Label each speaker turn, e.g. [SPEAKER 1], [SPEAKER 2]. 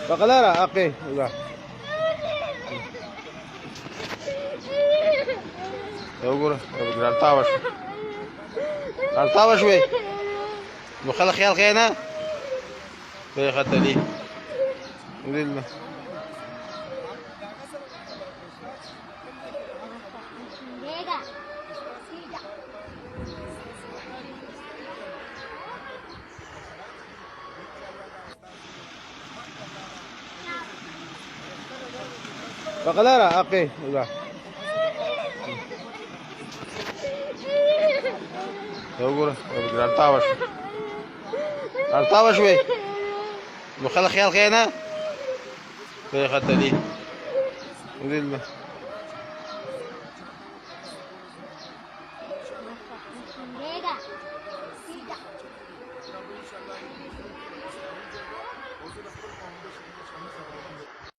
[SPEAKER 1] Bakalara, okay. Diba? يقول قرطاوش قرطاوش وي وخلي خيال خينا في خدت لي ولله بقلارة اوكي يقول قرطاوش وي وخلي خيال خينا في خدت لي ولله